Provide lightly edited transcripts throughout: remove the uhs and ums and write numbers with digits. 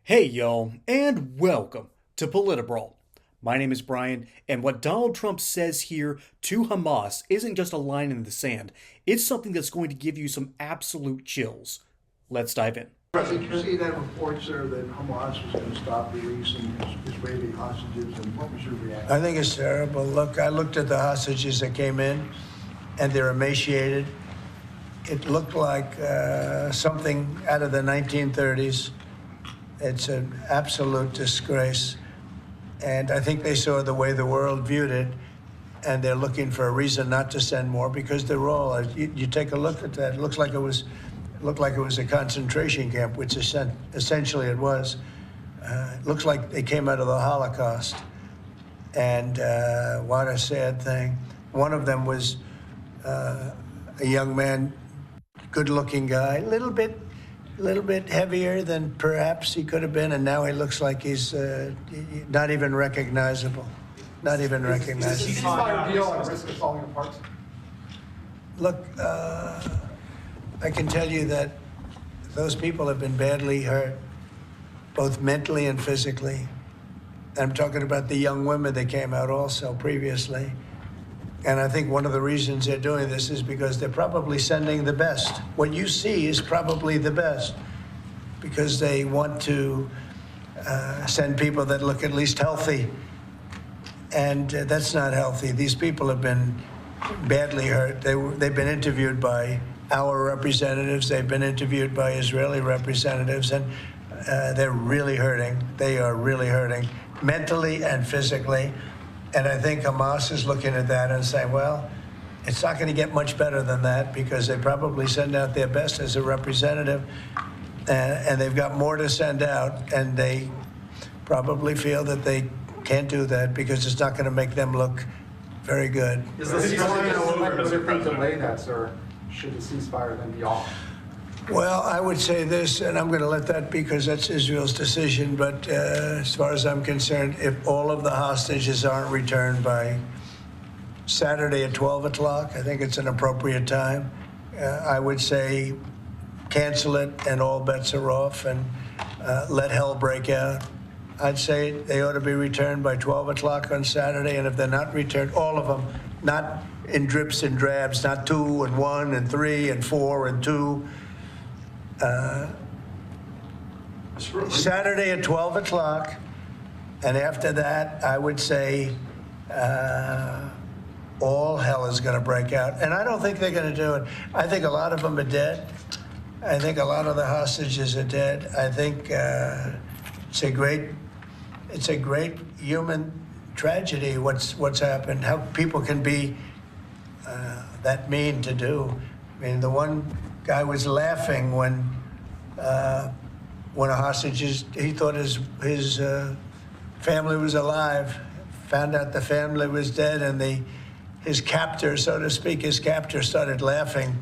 Hey, y'all, and welcome to Politibrawl. My name is Brian, and what Donald Trump says here to Hamas isn't just a line in the sand. It's something that's going to give you some absolute chills. Let's dive in. Did you see that report, sir, that Hamas was going to stop releasing Israeli hostages, and what was your reaction? I think it's terrible. Look, I looked at the hostages that came in, and they're emaciated. It looked like something out of the 1930s. It's an absolute disgrace. And I think they saw the way the world viewed it, and they're looking for a reason not to send more because they're all. You take a look at that. It looks like it was a concentration camp, which essentially it was. It looks like they came out of the Holocaust. And what a sad thing. One of them was a young man, good-looking guy, a little bit heavier than perhaps he could have been, and now he looks like he's not even recognizable. Not even recognizable. Is the ceasefire deal at risk of falling apart? Look, I can tell you that those people have been badly hurt, both mentally and physically. I'm talking about the young women that came out also previously. And I think one of the reasons they're doing this is because they're probably sending the best. What you see is probably the best because they want to send people that look at least healthy. And that's not healthy. These people have been badly hurt. They've been interviewed by our representatives. They've been interviewed by Israeli representatives, and they're really hurting. They are really hurting mentally and physically. And I think Hamas is looking at that and saying, well, it's not going to get much better than that because they probably send out their best as a representative, and they've got more to send out, and they probably feel that they can't do that because it's not going to make them look very good. Is the ceasefire does it delay that, sir? Should the ceasefire then be off? Well, I would say this, and I'm going to let that because that's Israel's decision, but as far as I'm concerned, if all of the hostages aren't returned by Saturday at 12 o'clock, I think it's an appropriate time. I would say cancel it and all bets are off and let hell break out. I'd say they ought to be returned by 12 o'clock on Saturday, and if they're not returned, all of them, not in drips and drabs, not 2 and 1 and 3 and 4 and 2. Saturday at 12 o'clock, and after that, I would say all hell is going to break out. And I don't think they're going to do it. I think a lot of them are dead. I think a lot of the hostages are dead. I think it's a great human tragedy what's happened, how people can be that mean to do. I mean, the one guy was laughing when a hostage he thought his family was alive, found out the family was dead, and his captor, so to speak, started laughing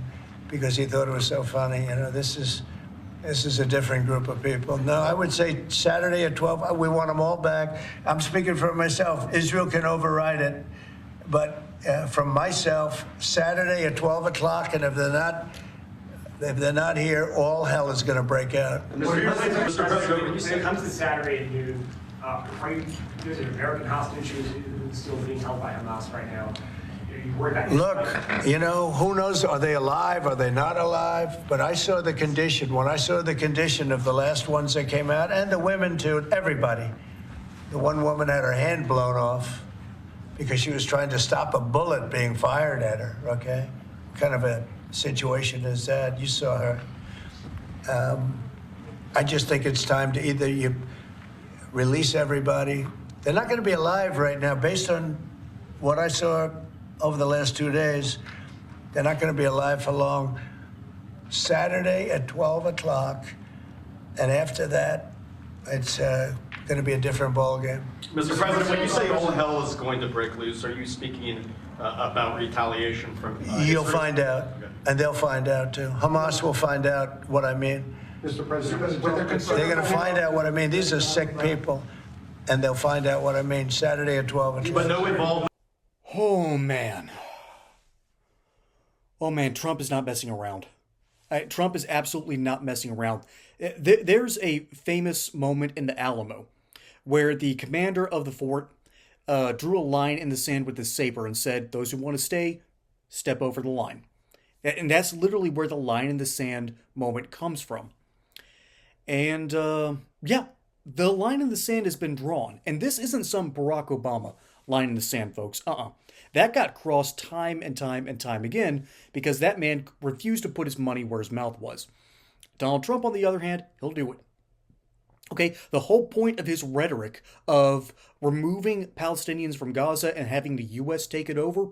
because he thought it was so funny. You know, this is a different group of people. No, I would say Saturday at 12, we want them all back. I'm speaking for myself. Israel can override it, but from myself, Saturday at 12 o'clock, and if they're not here, all hell is going to break out. Mr. President, when it comes to Saturday at noon, there's an American hostage who's still being held by Hamas right now. Are you worried about Look, you know, who knows? Are they alive? Are they not alive? But I saw the condition. When I saw the condition of the last ones that came out, and the women too, everybody. The one woman had her hand blown off because she was trying to stop a bullet being fired at her, okay? What kind of a situation is that? You saw her. I just think it's time to either you release everybody. They're not going to be alive right now. Based on what I saw over the last 2 days, they're not going to be alive for long. Saturday at 12 o'clock, and after that, it's going to be a different ballgame. Mr. President, when you say all hell is going to break loose, are you speaking about retaliation from You'll Israel? find out, and they'll find out too. Hamas will find out what I mean. Mr. President, They're going to find out what I mean. These are sick people, and they'll find out what I mean Saturday at 12 o'clock. But no involvement. Oh, man. Oh, man, Trump is not messing around. Trump is absolutely not messing around. There's a famous moment in the Alamo where the commander of the fort drew a line in the sand with his saber and said, "Those who want to stay, step over the line." And that's literally where the line in the sand moment comes from. And yeah, the line in the sand has been drawn. And this isn't some Barack Obama line in the sand, folks. That got crossed time and time and time again because that man refused to put his money where his mouth was. Donald Trump, on the other hand, he'll do it. Okay, the whole point of his rhetoric of removing Palestinians from Gaza and having the U.S. take it over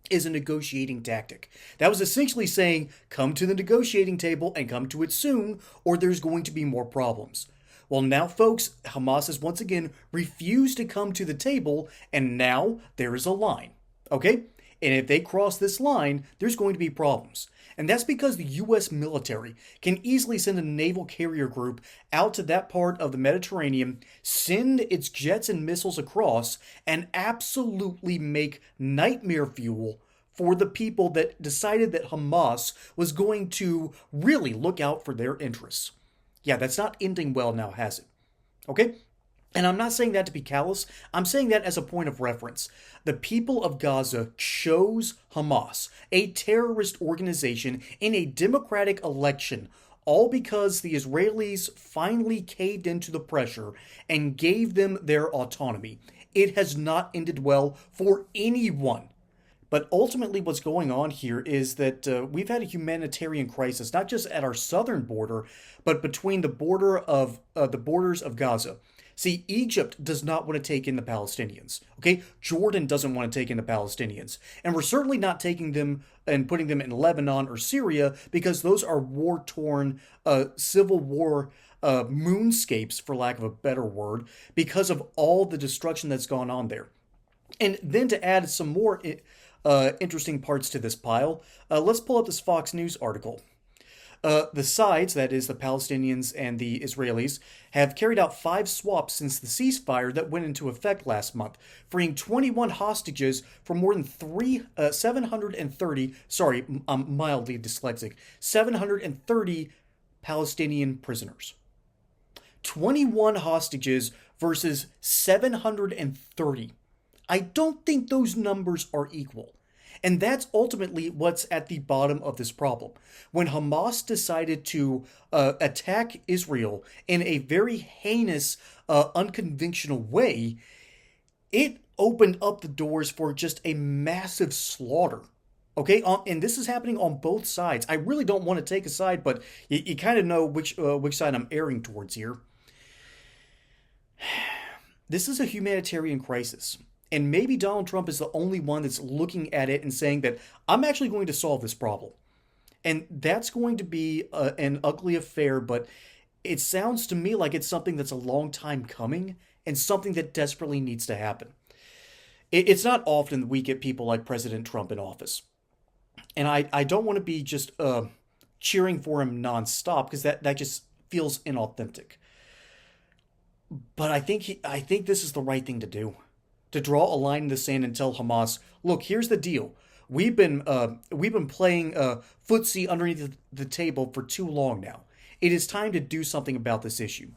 is a negotiating tactic. That was essentially saying, come to the negotiating table and come to it soon, or there's going to be more problems. Well, now, folks, Hamas has once again refused to come to the table, and now there is a line. Okay? And if they cross this line, there's going to be problems. And that's because the U.S. military can easily send a naval carrier group out to that part of the Mediterranean, send its jets and missiles across, and absolutely make nightmare fuel for the people that decided that Hamas was going to really look out for their interests. Yeah, that's not ending well now, has it? Okay? And I'm not saying that to be callous. I'm saying that as a point of reference. The people of Gaza chose Hamas, a terrorist organization, in a democratic election, all because the Israelis finally caved into the pressure and gave them their autonomy. It has not ended well for anyone. But ultimately what's going on here is that we've had a humanitarian crisis, not just at our southern border, but between the borders of Gaza. See, Egypt does not want to take in the Palestinians, okay? Jordan doesn't want to take in the Palestinians. And we're certainly not taking them and putting them in Lebanon or Syria because those are war-torn, civil war moonscapes, for lack of a better word, because of all the destruction that's gone on there. And then to add some more interesting parts to this pile, let's pull up this Fox News article. The sides, that is the Palestinians and the Israelis, have carried out 5 swaps since the ceasefire that went into effect last month, freeing 21 hostages from more than 730, I'm mildly dyslexic, 730 Palestinian prisoners. 21 hostages versus 730. I don't think those numbers are equal. And that's ultimately what's at the bottom of this problem. When Hamas decided to attack Israel in a very heinous, unconventional way, it opened up the doors for just a massive slaughter. Okay, and this is happening on both sides. I really don't want to take a side, but you kind of know which side I'm erring towards here. This is a humanitarian crisis. And maybe Donald Trump is the only one that's looking at it and saying that I'm actually going to solve this problem. And that's going to be an ugly affair, but it sounds to me like it's something that's a long time coming and something that desperately needs to happen. It's not often that we get people like President Trump in office. And I don't want to be just cheering for him nonstop because that just feels inauthentic. But I think this is the right thing to do. To draw a line in the sand and tell Hamas, look, here's the deal. We've been playing footsie underneath the table for too long now. It is time to do something about this issue.